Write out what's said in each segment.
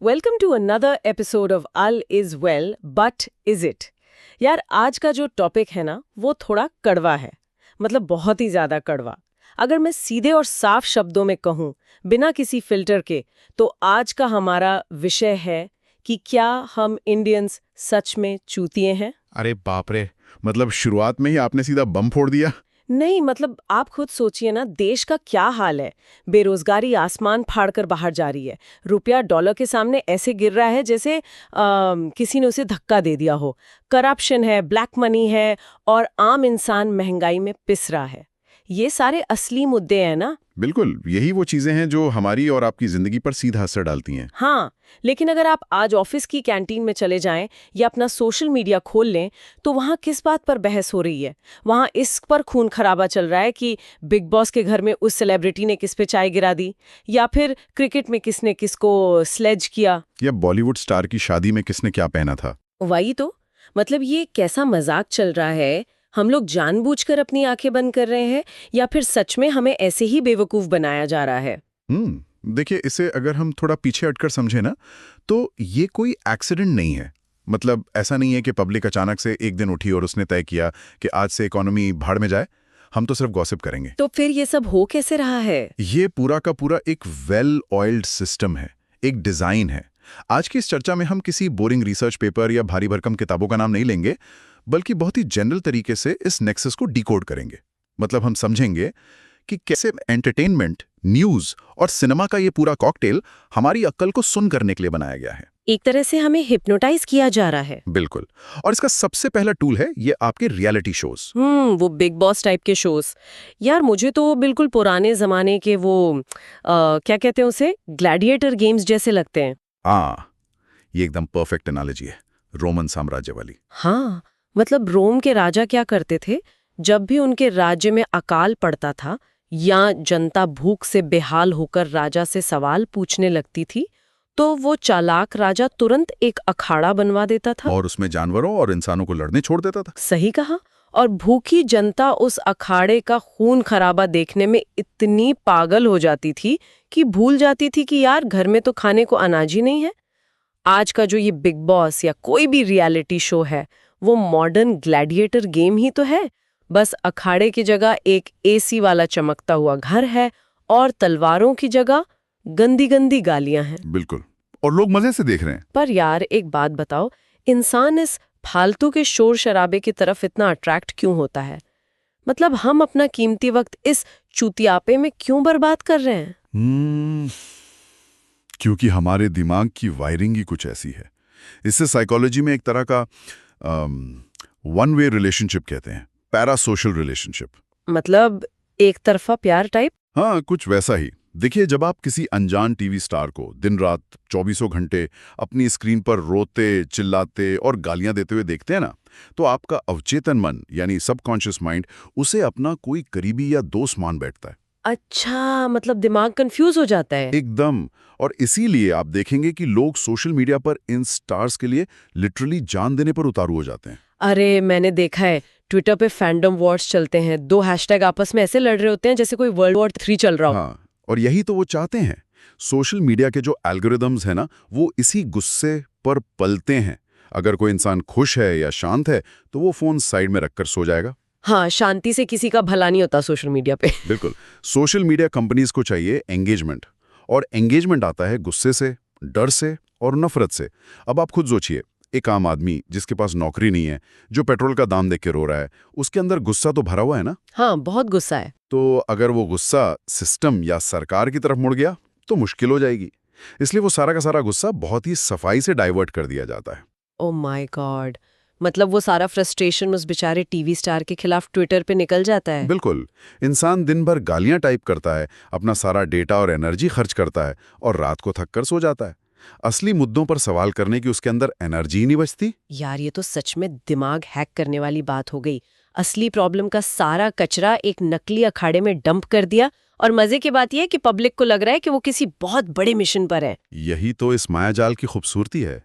Welcome to another episode of all is well but is it. यार आज का जो टॉपिक है ना वो थोड़ा कड़वा है, मतलब बहुत ही ज्यादा कड़वा। अगर मैं सीधे और साफ शब्दों में कहूं बिना किसी फिल्टर के, तो आज का हमारा विषय है कि क्या हम इंडियंस सच में चूतिए हैं। अरे बाप रे, मतलब शुरुआत में ही आपने सीधा बम फोड़ दिया। नहीं मतलब आप खुद सोचिए ना, देश का क्या हाल है। बेरोजगारी आसमान फाड़कर बाहर जा रही है, रुपया डॉलर के सामने ऐसे गिर रहा है जैसे किसी ने उसे धक्का दे दिया हो। करप्शन है, ब्लैक मनी है और आम इंसान महंगाई में पिस रहा है। ये सारे असली मुद्दे हैं ना। बिल्कुल, यही वो चीजें हैं जो हमारी और आपकी जिंदगी पर सीधा असर डालती हैं। हाँ, लेकिन अगर आप आज ऑफिस की कैंटीन में चले जाएं या अपना सोशल मीडिया खोल लें, तो वहाँ किस बात पर बहस हो रही है? वहाँ इस पर खून खराबा चल रहा है कि बिग बॉस के घर में उस सेलिब्रिटी ने किस पे चाय गिरा दी, या फिर क्रिकेट में किसने किसको स्लेज किया, या बॉलीवुड स्टार की शादी में किसने क्या पहना था। वही तो। मतलब ये कैसा मजाक चल रहा है? हम लोग जानबूझकर अपनी आंखें बंद कर रहे हैं या फिर सच में हमें ऐसे ही बेवकूफ बनाया जा रहा है? देखिए, इसे अगर हम थोड़ा पीछे हटकर समझे ना, तो ये कोई एक्सीडेंट नहीं है। मतलब ऐसा नहीं है कि पब्लिक अचानक से एक दिन उठी और उसने तय किया कि आज से इकोनॉमी भाड़ में जाए, हम तो सिर्फ गॉसिप करेंगे। तो फिर ये सब हो कैसे रहा है? ये पूरा का पूरा एक वेल ऑयल्ड सिस्टम है, एक डिजाइन है। आज की इस चर्चा में हम किसी बोरिंग रिसर्च पेपर या भारी भरकम किताबों का नाम नहीं लेंगे, बल्कि बहुत ही जनरल तरीके से इस नेक्सस को डिकोड करेंगे। मतलब हम समझेंगे कि कैसे एंटरटेनमेंट, न्यूज और सिनेमा का ये पूरा कॉकटेल हमारी अक्ल को सुन करने के लिए बनाया गया है। एक तरह से हमें हिप्नोटाइज किया जा रहा है। बिल्कुल। और इसका सबसे पहला टूल है ये आपके रियलिटी शोज। वो बिग बॉस टाइप के शोज। यार मुझे तो बिल्कुल पुराने जमाने के वो क्या कहते हैं उसे, ग्लैडिएटर गेम्स जैसे लगते हैं। ये एकदम परफेक्ट एनालॉजी है, रोमन साम्राज्य वाली। हाँ, मतलब रोम के राजा क्या करते थे, जब भी उनके राज्य में अकाल पड़ता था या जनता भूख से बेहाल होकर राजा से सवाल पूछने लगती थी, तो वो चालाक राजा तुरंत एक अखाड़ा बनवा देता था और उसमें जानवरों और इंसानों को लड़ने छोड़ देता था। सही कहा। और भूखी जनता उस अखाड़े का खून खराबा देखने में इतनी पागल हो जाती थी कि भूल जाती थी कि यार घर में तो खाने को अनाज ही नहीं है। आज का जो ये बिग बॉस या कोई भी रियलिटी शो है, वो मॉडर्न ग्लैडिएटर गेम ही तो है। बस अखाड़े की जगह एक एसी वाला चमकता हुआ घर है और तलवारों की जगह गंदी गंदी गालियां हैं। बिल्कुल, और लोग मजे से देख रहे हैं। पर यार एक बात बताओ, इंसान इस फालतू के शोर शराबे की तरफ इतना अट्रैक्ट क्यों होता है? मतलब हम अपना कीमती वक्त इस चूतियापे में क्यों बर्बाद कर रहे हैं? क्योंकि हमारे दिमाग की वायरिंग ही कुछ ऐसी है। इससे साइकोलॉजी में एक तरह का वन वे रिलेशनशिप कहते हैं, पैरा सोशल रिलेशनशिप। मतलब एक तरफा प्यार टाइप? हाँ, कुछ वैसा ही। देखिए, जब आप किसी अनजान टीवी स्टार को दिन रात चौबीसों घंटे अपनी स्क्रीन पर रोते, चिल्लाते और गालियां देते हुए देखते हैं ना, तो आपका अवचेतन मन यानी सबकॉन्शियस माइंड उसे अपना कोई करीबी या दोस्त मान बैठता है। अच्छा, मतलब दिमाग कंफ्यूज हो जाता है। एकदम। और इसीलिए आप देखेंगे कि लोग सोशल मीडिया पर इन स्टार्स के लिए लिटरली जान देने पर उतारू हो जाते हैं। अरे मैंने देखा है, ट्विटर पे फैंडम वॉर्स चलते हैं, दो हैशटैग आपस में ऐसे लड़ रहे होते हैं जैसे कोई वर्ल्ड वॉर 3 चल रहा हो। हाँ, और यही तो वो चाहते हैं। सोशल मीडिया के जो एल्गोरिदम्स हैं ना, वो इसी गुस्से पर पलते हैं। अगर कोई इंसान खुश है या शांत है, तो वो फोन साइड में रखकर सो जाएगा। हाँ, शांति से किसी का भला नहीं होता सोशल मीडिया पे। बिल्कुल। सोशल मीडिया कंपनीज को चाहिए एंगेजमेंट, और एंगेजमेंट आता है गुस्से से, डर से और नफरत से। अब आप खुद सोचिए, एक आम आदमी जिसके पास नौकरी नहीं है, जो पेट्रोल का दाम देख के रो रहा है, उसके अंदर गुस्सा तो भरा हुआ है ना। हाँ, बहुत गुस्सा है। तो अगर वो गुस्सा सिस्टम या सरकार की तरफ मुड़ गया तो मुश्किल हो जाएगी। इसलिए वो सारा का सारा गुस्सा बहुत ही सफाई से डाइवर्ट कर दिया जाता है। ओ माय गॉड, मतलब वो सारा फ्रस्ट्रेशन उस बेचारे टीवी स्टार के खिलाफ ट्विटर पे निकल जाता है। बिल्कुल। इंसान दिन भर गालियां टाइप करता है, अपना सारा डेटा और एनर्जी खर्च करता है और रात को थक कर सो जाता है। असली मुद्दों पर सवाल करने की उसके अंदर एनर्जी ही नहीं बचती। यार ये तो सच में दिमाग हैक करने वाली बात हो गई। असली प्रॉब्लम का सारा कचरा एक नकली अखाड़े में डंप कर दिया, और मजे की बात यह है कि पब्लिक को लग रहा है कि वो किसी बहुत बड़े मिशन पर है। यही तो इस मायाजाल की खूबसूरती है।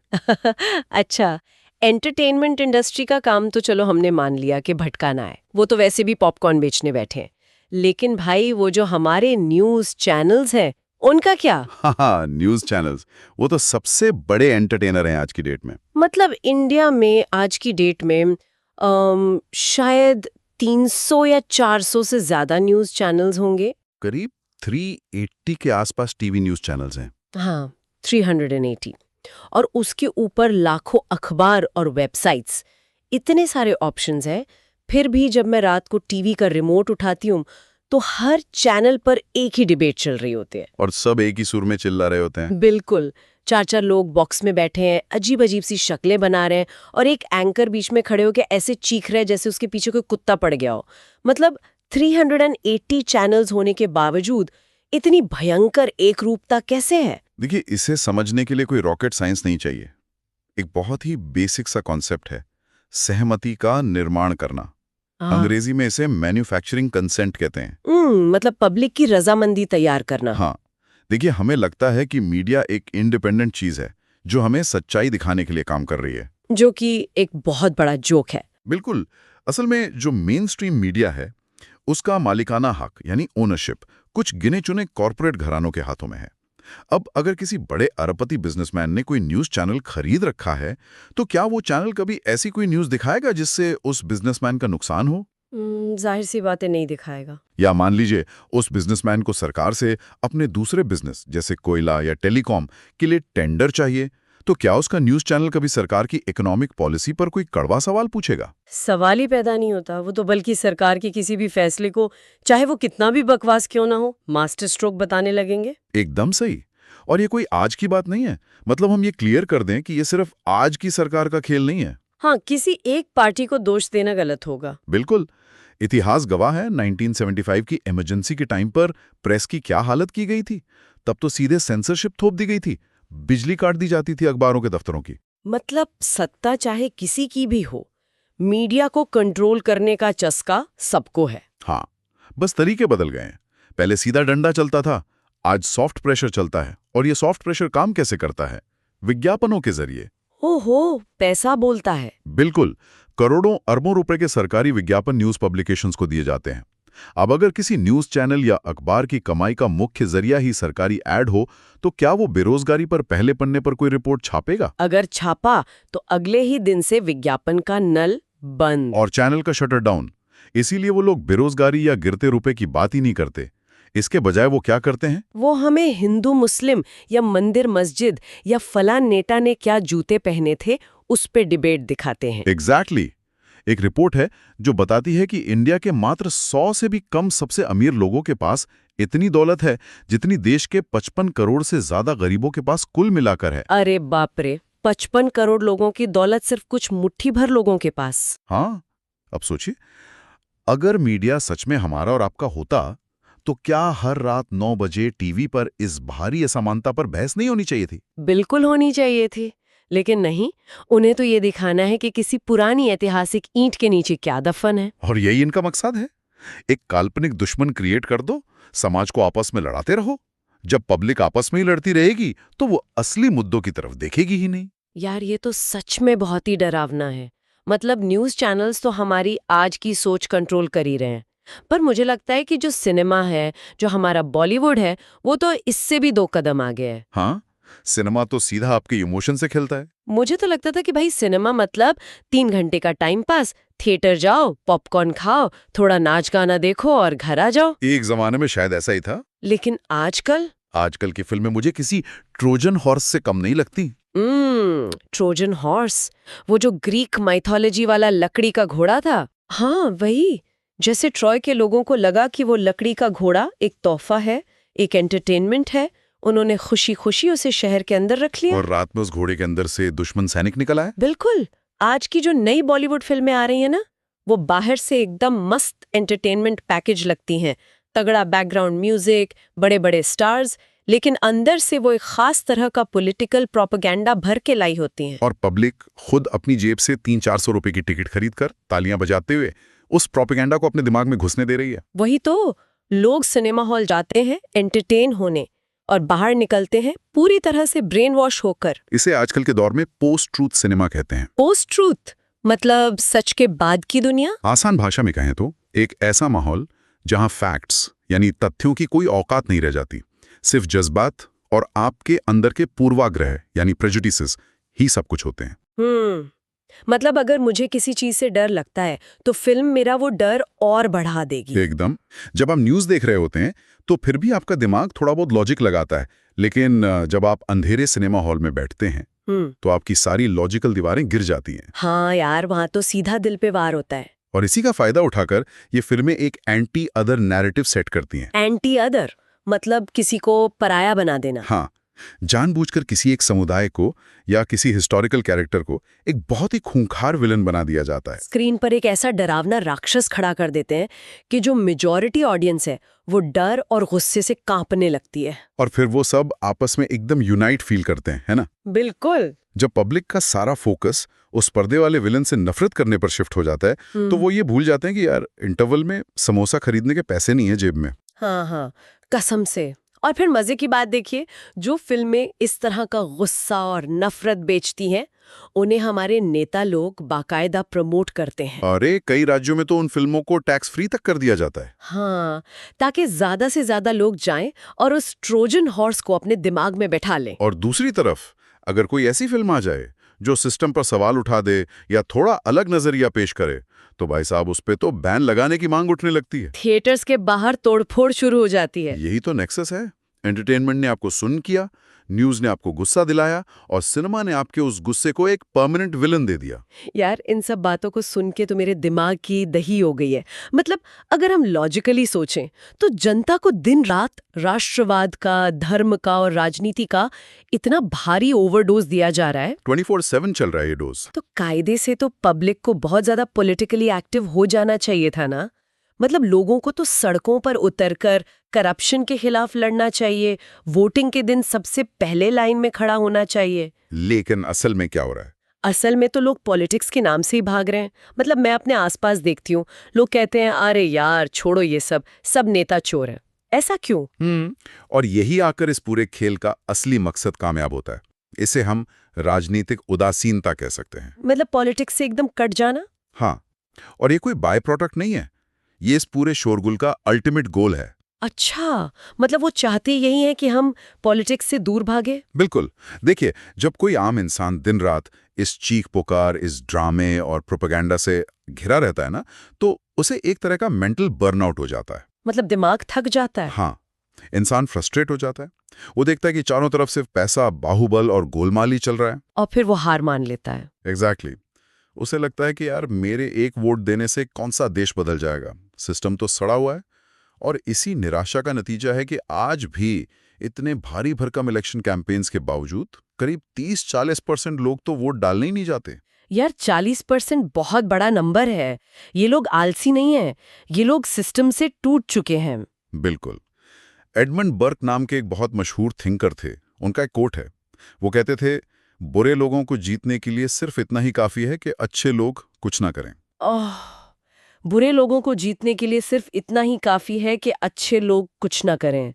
अच्छा, एंटरटेनमेंट इंडस्ट्री का काम तो चलो हमने मान लिया कि भटकाना है, वो तो वैसे भी पॉपकॉर्न बेचने बैठे हैं। लेकिन भाई वो जो हमारे न्यूज़ चैनल्स हैं, उनका क्या? हाँ, न्यूज़ चैनल्स वो तो सबसे बड़े एंटरटेनर हैं आज की डेट में। मतलब इंडिया में आज की डेट में शायद 300 या 400 से ज्यादा न्यूज़ चैनल्स होंगे। करीब 380 के आसपास टीवी न्यूज़ चैनल्स हैं। हाँ, 380। और उसके ऊपर लाखों अखबार और वेबसाइट्स, इतने सारे ऑप्शंस हैं। फिर भी जब मैं रात को टीवी का रिमोट उठाती हूँ तो हर चैनल पर एक ही डिबेट चल रही होती है। और सब एक ही सुर में चिल्ला रहे होते हैं। बिल्कुल, 4-4 लोग बॉक्स में बैठे हैं, अजीब अजीब सी शक्लें बना रहे हैं और एक एंकर बीच में खड़े होकर ऐसे चीख रहे हैं जैसे उसके पीछे कोई कुत्ता पड़ गया हो। मतलब 380 चैनल्स होने के बावजूद इतनी भयंकर एकरूपता कैसे है? देखिए, इसे समझने के लिए कोई रॉकेट साइंस नहीं चाहिए। एक बहुत ही बेसिक सा कॉन्सेप्ट है, सहमति का निर्माण करना। अंग्रेजी में इसे मैन्युफैक्चरिंग कंसेंट कहते हैं। मतलब पब्लिक की रजामंदी तैयार करना। हाँ, देखिए, हमें लगता है कि मीडिया एक इंडिपेंडेंट चीज है जो हमें सच्चाई दिखाने के लिए काम कर रही है, जो कि एक बहुत बड़ा जोक है। बिल्कुल। असल में जो मेन स्ट्रीम मीडिया है उसका मालिकाना हक यानी ओनरशिप कुछ गिने चुने कॉरपोरेट घरानों के हाथों में है। अब अगर किसी बड़े अरबपति बिजनेसमैन ने कोई न्यूज चैनल खरीद रखा है तो क्या वो चैनल कभी ऐसी कोई न्यूज दिखाएगा जिससे उस बिजनेसमैन का नुकसान हो? जाहिर सी बातें नहीं दिखाएगा। या मान लीजिए उस बिजनेसमैन को सरकार से अपने दूसरे बिजनेस जैसे कोयला या टेलीकॉम के लिए टेंडर चाहिए, तो क्या उसका न्यूज चैनल कभी सरकार की इकोनॉमिक पॉलिसी पर कोई कड़वा सवाल पूछेगा? सवाल ही पैदा नहीं होता। वो तो बल्कि सरकार के किसी भी फैसले को, चाहे वो कितना भी बकवास क्यों ना हो, मास्टर स्ट्रोक बताने लगेंगे। एकदम सही। और ये कोई आज की बात नहीं है। मतलब हम ये क्लियर कर दें कि ये सिर्फ आज की सरकार का खेल नहीं है। हाँ, किसी एक पार्टी को दोष देना गलत होगा। बिल्कुल। इतिहास गवाह है, 1975 की इमरजेंसी के टाइम पर प्रेस की क्या हालत की गई थी। तब तो सीधे सेंसरशिप थोप दी गई थी, बिजली काट दी जाती थी अखबारों के दफ्तरों की। मतलब सत्ता चाहे किसी की भी हो, मीडिया को कंट्रोल करने का चस्का सबको है। हाँ, बस तरीके बदल गए हैं। पहले सीधा डंडा चलता था, आज सॉफ्ट प्रेशर चलता है। और ये सॉफ्ट प्रेशर काम कैसे करता है? विज्ञापनों के जरिए। ओहो, पैसा बोलता है। बिल्कुल। करोड़ों अरबों रुपए के सरकारी विज्ञापन न्यूज पब्लिकेशंस को दिए जाते हैं। अब अगर किसी न्यूज चैनल या अखबार की कमाई का मुख्य जरिया ही सरकारी ऐड हो तो क्या वो बेरोजगारी पर पहले पन्ने पर कोई रिपोर्ट छापेगा? अगर छापा तो अगले ही दिन से विज्ञापन का नल बंद और चैनल का शटर डाउन। इसीलिए वो लोग बेरोजगारी या गिरते रुपए की बात ही नहीं करते। इसके बजाय वो क्या करते हैं? वो हमें हिंदू मुस्लिम या मंदिर मस्जिद या फलां नेता ने क्या जूते पहने थे उस पे डिबेट दिखाते हैं। एग्जैक्टली। एक रिपोर्ट है जो बताती है कि इंडिया के मात्र 100 से भी कम सबसे अमीर लोगों के पास इतनी दौलत है जितनी देश के 55 करोड़ से ज्यादा गरीबों के पास कुल मिलाकर है। अरे बाप रे, 55 करोड़ लोगों की दौलत सिर्फ कुछ मुट्ठी भर लोगों के पास। हाँ, अब सोचिए, अगर मीडिया सच में हमारा और आपका होता तो क्या हर रात 9 बजे टीवी पर इस भारी असमानता पर बहस नहीं होनी चाहिए थी? बिल्कुल होनी चाहिए थी, लेकिन नहीं। उन्हें तो ये दिखाना है कि किसी पुरानी ऐतिहासिक ईंट के नीचे क्या दफन है। और यही इनका मकसद है। एक काल्पनिक दुश्मन क्रिएट कर दो, समाज को आपस में लड़ाते रहो। जब पब्लिक आपस में ही लड़ती रहेगी तो वो असली मुद्दों की तरफ देखेगी ही नहीं। यार, ये तो सच में बहुत ही डरावना है। मतलब न्यूज़ चैनल्स तो हमारी आज की सोच कंट्रोल कर ही रहे हैं, पर मुझे लगता है कि जो सिनेमा है, जो हमारा बॉलीवुड है, वो तो इससे भी 2 कदम आगे है। हाँ, सिनेमा तो सीधा आपके इमोशन से खेलता है। मुझे तो लगता था कि भाई सिनेमा मतलब 3 घंटे का टाइम पास, थिएटर जाओ, पॉपकॉर्न खाओ, थोड़ा नाच गाना देखो और घर आ जाओ। एक जमाने में शायद ऐसा ही था। लेकिन आजकल की फिल्में मुझे किसी ट्रोजन हॉर्स से कम नहीं लगती। ट्रोजन हॉर्स, वो जो ग्रीक माइथोलॉजी वाला लकड़ी का घोड़ा था। हाँ, वही। जैसे ट्रॉय के लोगों को लगा कि वो लकड़ी का घोड़ा एक तोहफा है, एक एंटरटेनमेंट है, उन्होंने खुशी खुशी उसे शहर के अंदर रख लिया। और रात में उस घोड़े के अंदर से दुश्मन सैनिक निकला है। बिल्कुल। आज की जो नई बॉलीवुड फिल्में आ रही हैं ना, वो बाहर से एकदम मस्त एंटरटेनमेंट पैकेज लगती हैं, तगड़ा बैकग्राउंड म्यूजिक, बड़े बड़े स्टार्स, लेकिन अंदर से वो एक खास तरह का पॉलिटिकल प्रोपेगेंडा भर के लाई होती हैं। और पब्लिक खुद अपनी जेब से 300-400 रुपए की टिकट खरीदकर तालियां बजाते हुए उस प्रोपेगेंडा को अपने दिमाग में घुसने दे रही है। वही तो, लोग सिनेमा हॉल जाते हैं एंटरटेन होने और बाहर निकलते हैं पूरी तरह से ब्रेन वॉश होकर। इसे आजकल के दौर में पोस्ट ट्रूथ सिनेमा कहते हैं। पोस्ट ट्रूथ मतलब सच के बाद की दुनिया। आसान भाषा में कहें तो एक ऐसा माहौल जहां फैक्ट्स यानी तथ्यों की कोई औकात नहीं रह जाती, सिर्फ जज्बात और आपके अंदर के पूर्वाग्रह यानी प्रेजुडिसेस ही सब कुछ होते हैं। मतलब अगर मुझे किसी चीज से डर लगता है तो फिल्म मेरा वो डर और बढ़ा देगी। एकदम। जब आप न्यूज़ देख रहे होते हैं तो फिर भी आपका दिमाग थोड़ा बहुत लॉजिक लगाता है, लेकिन जब आप अंधेरे सिनेमा हॉल में बैठते हैं तो आपकी सारी लॉजिकल दीवारें गिर जाती हैं। हाँ यार, वहां तो सीधा दिल पे वार होता है। और इसी का फायदा उठाकर ये फिल्में एक एंटी अदर नैरेटिव सेट करती हैं। एंटी अदर मतलब किसी को पराया बना देना। हाँ, जानबूझकर किसी एक समुदाय को या किसी हिस्टोरिकल कैरेक्टर को एक बहुत ही खूंखार विलन बना दिया जाता है। स्क्रीन पर एक ऐसा डरावना राक्षस खड़ा कर देते हैं कि जो मेजॉरिटी ऑडियंस है वो डर और गुस्से से कांपने लगती है। और फिर वो सब आपस में एकदम यूनाइट फील करते हैं, है ना? बिल्कुल। जब पब्लिक का सारा फोकस उस पर्दे वाले विलन से नफरत करने पर शिफ्ट हो जाता है तो वो ये भूल जाते हैं कि यार इंटरवल में समोसा खरीदने के पैसे नहीं है जेब में। हाँ, कसम से। और फिर मजे की बात देखिए, जो फिल्में इस तरह का गुस्सा और नफरत बेचती हैं उन्हें हमारे नेता लोग बाकायदा प्रमोट करते हैं। अरे कई राज्यों में तो उन फिल्मों को टैक्स फ्री तक कर दिया जाता है। हाँ, ताकि ज्यादा से ज्यादा लोग जाएं और उस ट्रोजन हॉर्स को अपने दिमाग में बैठा लें। और दूसरी तरफ अगर कोई ऐसी फिल्म आ जाए जो सिस्टम पर सवाल उठा दे या थोड़ा अलग नजरिया पेश करे तो भाई साहब उस पे तो बैन लगाने की मांग उठने लगती है। थिएटर्स के बाहर तोड़फोड़ शुरू हो जाती है। यही तो नेक्सस है। एंटरटेनमेंट ने आपको सुन किया, न्यूज ने आपको गुस्सा दिलाया और सिनेमा ने आपके उस गुस्से को एक परमानेंट विलन दे दिया। यार, इन सब बातों को सुन के तो मेरे दिमाग की दही हो गई है। मतलब अगर हम लॉजिकली सोचें तो जनता को दिन रात राष्ट्रवाद का, धर्म का और राजनीति का इतना भारी ओवरडोज दिया जा रहा है। 24/7 चल रहा है ये डोज। तो कायदे से तो पब्लिक को बहुत ज्यादा पॉलिटिकली एक्टिव हो जाना चाहिए था ना। मतलब लोगों को तो सड़कों पर उतरकर करप्शन के खिलाफ लड़ना चाहिए, वोटिंग के दिन सबसे पहले लाइन में खड़ा होना चाहिए। लेकिन असल में क्या हो रहा है? असल में तो लोग पॉलिटिक्स के नाम से ही भाग रहे हैं। मतलब मैं अपने आसपास देखती हूँ, लोग कहते हैं अरे यार छोड़ो ये सब नेता चोर हैं। ऐसा क्यों? और यही आकर इस पूरे खेल का असली मकसद कामयाब होता है। इसे हम राजनीतिक उदासीनता कह सकते हैं। मतलब पॉलिटिक्स से एकदम कट जाना। हाँ, और ये कोई बाय प्रोडक्ट नहीं है, ये इस पूरे शोरगुल का अल्टीमेट गोल है। अच्छा, मतलब वो चाहते यही है कि हम पॉलिटिक्स से दूर भागे। बिल्कुल। देखिए, जब कोई आम इंसान दिन रात इस चीख पुकार, इस ड्रामे और प्रोपेगेंडा से घिरा रहता है ना, तो उसे एक तरह का मेंटल बर्नआउट हो जाता है। मतलब दिमाग थक जाता है। हाँ, इंसान फ्रस्ट्रेट हो जाता है। वो देखता है कि चारों तरफ सिर्फ पैसा, बाहुबल और गोलमाल ही चल रहा है। और फिर वो हार मान लेता है। एग्जैक्टली। उसे लगता है कि यार मेरे एक वोट देने से कौन सा देश बदल जाएगा, सिस्टम तो सड़ा हुआ है। और इसी निराशा का नतीजा है कि आज भी इतने भारी भरकम इलेक्शन कैंपेन्स के बावजूद करीब 30-40% लोग तो वोट डालने ही नहीं जाते। यार 40% बहुत बड़ा नंबर है। ये लोग आलसी नहीं है, ये लोग सिस्टम से टूट चुके हैं। बिल्कुल। एडमंड बर्क नाम के एक बहुत मशहूर थिंकर थे। उनका एक कोट है, वो कहते थे, बुरे लोगों को जीतने के लिए सिर्फ इतना ही काफी है कि अच्छे लोग कुछ ना करें। बुरे लोगों को जीतने के लिए सिर्फ इतना ही काफी है कि अच्छे लोग कुछ ना करें।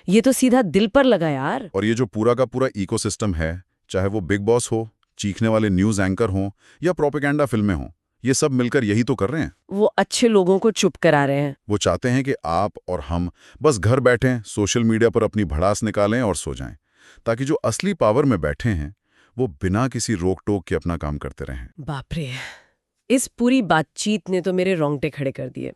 ये तो सीधा दिल पर लगा यार। और ये जो पूरा का पूरा इकोसिस्टम है, चाहे वो बिग बॉस हो, चीखने वाले न्यूज एंकर हों या प्रोपेगेंडा फिल्में हों, ये सब मिलकर यही तो कर रहे हैं। वो अच्छे लोगों को चुप करा रहे हैं। वो चाहते हैं कि आप और हम बस घर बैठें, सोशल मीडिया पर अपनी भड़ास निकालें और सो जाएं, ताकि जो असली पावर में बैठे हैं वो बिना किसी रोक टोक के अपना काम करते रहें। बाप रे, इस पूरी बातचीत ने तो मेरे रोंगटे खड़े कर दिए।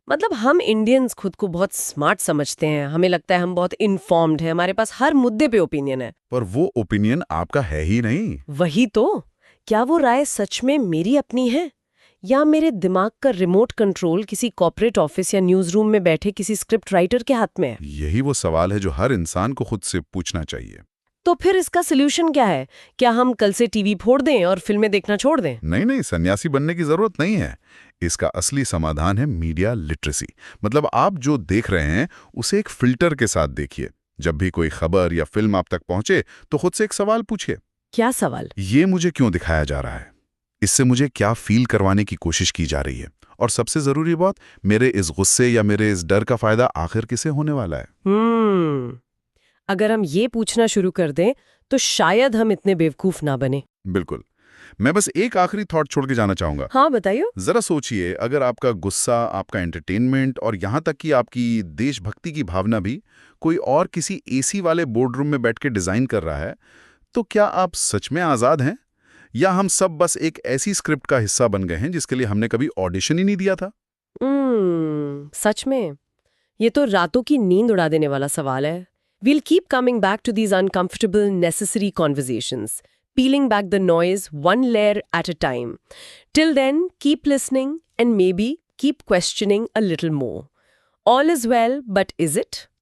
मतलब हम इंडियंस खुद को बहुत स्मार्ट समझते हैं, हमें लगता है हम बहुत इन्फॉर्म्ड हैं, हमारे पास हर मुद्दे पे ओपिनियन है। पर वो ओपिनियन आपका है ही नहीं। वही तो, क्या वो राय सच में मेरी अपनी है या मेरे दिमाग का रिमोट कंट्रोल किसी कॉर्पोरेट ऑफिस या न्यूज रूम में बैठे किसी स्क्रिप्ट राइटर के हाथ में है? यही वो सवाल है जो हर इंसान को खुद से पूछना चाहिए। तो फिर इसका सोल्यूशन क्या है? क्या हम कल से टीवी फोड़ दें और फिल्में देखना छोड़ दें? नहीं, सन्यासी बनने की जरूरत नहीं है। इसका असली समाधान है मीडिया लिटरेसी। मतलब आप जो देख रहे हैं उसे एक फिल्टर के साथ देखिए। जब भी कोई खबर या फिल्म आप तक पहुंचे तो खुद से एक सवाल पूछिए। क्या सवाल? ये मुझे क्यों दिखाया जा रहा है? इससे मुझे क्या फील करवाने की कोशिश की जा रही है? और सबसे जरूरी बात, मेरे इस गुस्से या मेरे इस डर का फायदा आखिर किसे होने वाला है? अगर हम ये पूछना शुरू कर दें तो शायद हम इतने बेवकूफ ना बने। बिल्कुल। मैं बस एक आखिरी थॉट छोड़ के जाना चाहूंगा। हाँ, बताइए। जरा सोचिए, अगर आपका गुस्सा, आपका एंटरटेनमेंट और यहाँ तक कि आपकी देशभक्ति की भावना भी कोई और किसी एसी वाले बोर्डरूम में बैठ के डिजाइन कर रहा है, तो क्या आप सच में आजाद हैं? या हम सब बस एक ऐसी स्क्रिप्ट का हिस्सा बन गए हैं जिसके लिए हमने कभी ऑडिशन ही नहीं दिया था? सच में ये तो रातों की नींद उड़ा देने वाला सवाल है। We'll keep coming back to these uncomfortable, necessary conversations, peeling back the noise one layer at a time. Till then, keep listening and maybe keep questioning a little more. All is well, but is it?